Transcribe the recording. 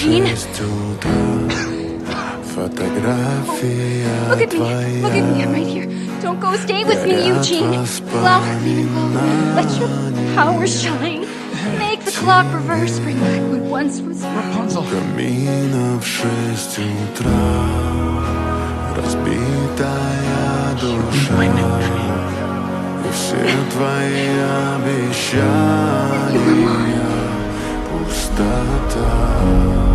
Eugene. Фотография Look at me. Look at me. I'm right here. Don't go. Stay with me, Eugene. Glow. Glow. Let your power shine. Make the clock reverse. Bring back what once was. Rapunzel. Камина в 6 утра, разбитая душа, и все твои обещания пустота.